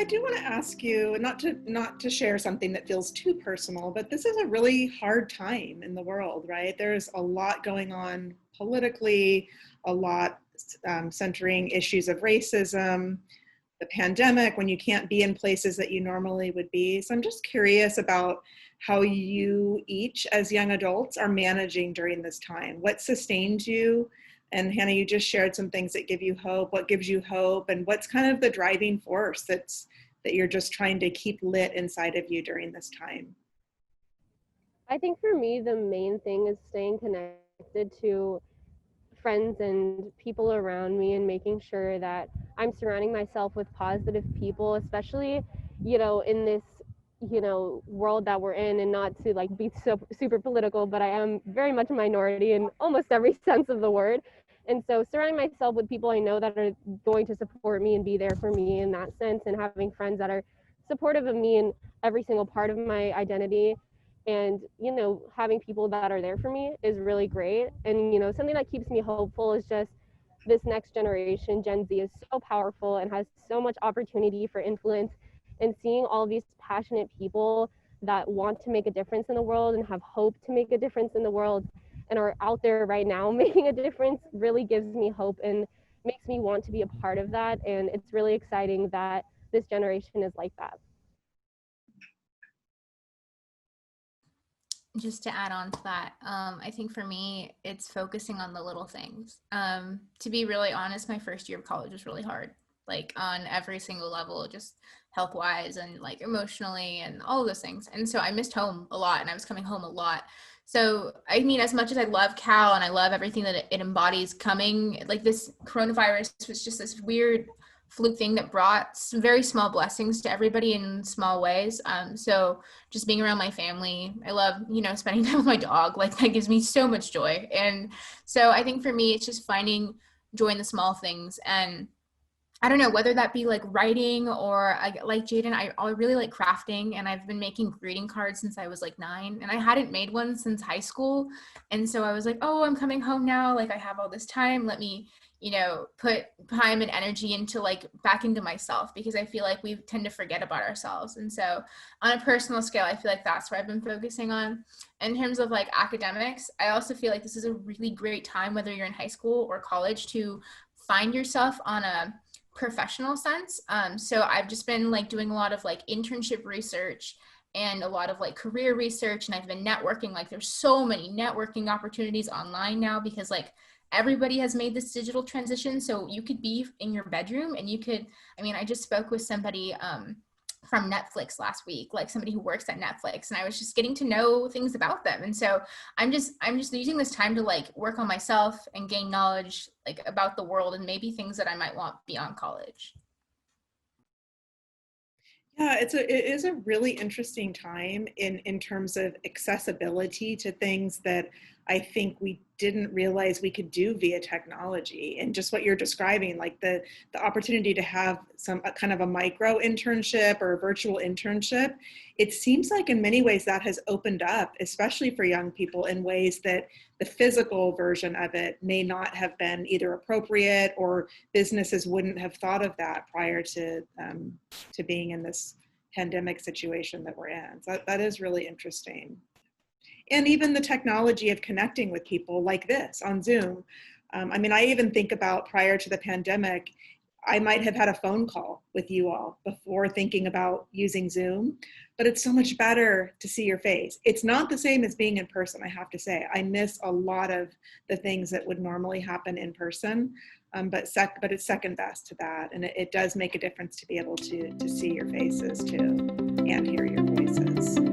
do want to ask you, not to share something that feels too personal, but this is a really hard time in the world, right? There's a lot going on politically, a lot centering issues of racism, the pandemic, when you can't be in places that you normally would be. So I'm just curious about how you each as young adults are managing during this time. What sustains you? And Hannah, you just shared some things that give you hope. What gives you hope? And what's kind of the driving force that you're just trying to keep lit inside of you during this time? I think for me, the main thing is staying connected to friends and people around me and making sure that I'm surrounding myself with positive people, especially, in this, world that we're in, and not to like be so super political, but I am very much a minority in almost every sense of the word. And so surrounding myself with people I know that are going to support me and be there for me in that sense, and having friends that are supportive of me in every single part of my identity, and having people that are there for me is really great. And something that keeps me hopeful is just this next generation, Gen Z, is so powerful and has so much opportunity for influence, and seeing all these passionate people that want to make a difference in the world and have hope to make a difference in the world and are out there right now making a difference really gives me hope and makes me want to be a part of that. And it's really exciting that this generation is like that. Just to add on to that, I think for me, it's focusing on the little things. To be really honest, my first year of college was really hard, like on every single level, just health wise and like emotionally and all of those things. And so I missed home a lot and I was coming home a lot. So, I mean, as much as I love Cal and I love everything that it embodies coming, like this coronavirus was just this weird fluke thing that brought some very small blessings to everybody in small ways. So just being around my family, I love, spending time with my dog, like that gives me so much joy. And so I think for me, it's just finding joy in the small things. And I don't know, whether that be like writing or like Jaden, I really like crafting, and I've been making greeting cards since I was like 9, and I hadn't made one since high school. And so I was like, oh, I'm coming home now. Like I have all this time. Let me, put time and energy into like back into myself, because I feel like we tend to forget about ourselves. And so on a personal scale, I feel like that's where I've been focusing on. In terms of like academics, I also feel like this is a really great time, whether you're in high school or college, to find yourself on a professional sense. So I've just been like doing a lot of like internship research and a lot of like career research, and I've been networking. Like there's so many networking opportunities online now, because like everybody has made this digital transition. So you could be in your bedroom and you could, I just spoke with somebody from Netflix last week, like somebody who works at Netflix, and I was just getting to know things about them. And so I'm just using this time to like work on myself and gain knowledge like about the world and maybe things that I might want beyond college. Yeah, it is a really interesting time in terms of accessibility to things that I think we didn't realize we could do via technology. And just what you're describing, like the opportunity to have some kind of a micro internship or a virtual internship, it seems like in many ways that has opened up, especially for young people, in ways that the physical version of it may not have been either appropriate, or businesses wouldn't have thought of that prior to being in this pandemic situation that we're in. So that is really interesting. And even the technology of connecting with people like this on Zoom. I even think about prior to the pandemic, I might have had a phone call with you all before thinking about using Zoom, but it's so much better to see your face. It's not the same as being in person, I have to say. I miss a lot of the things that would normally happen in person, but it's second best to that. And it does make a difference to be able to see your faces too and hear your voices.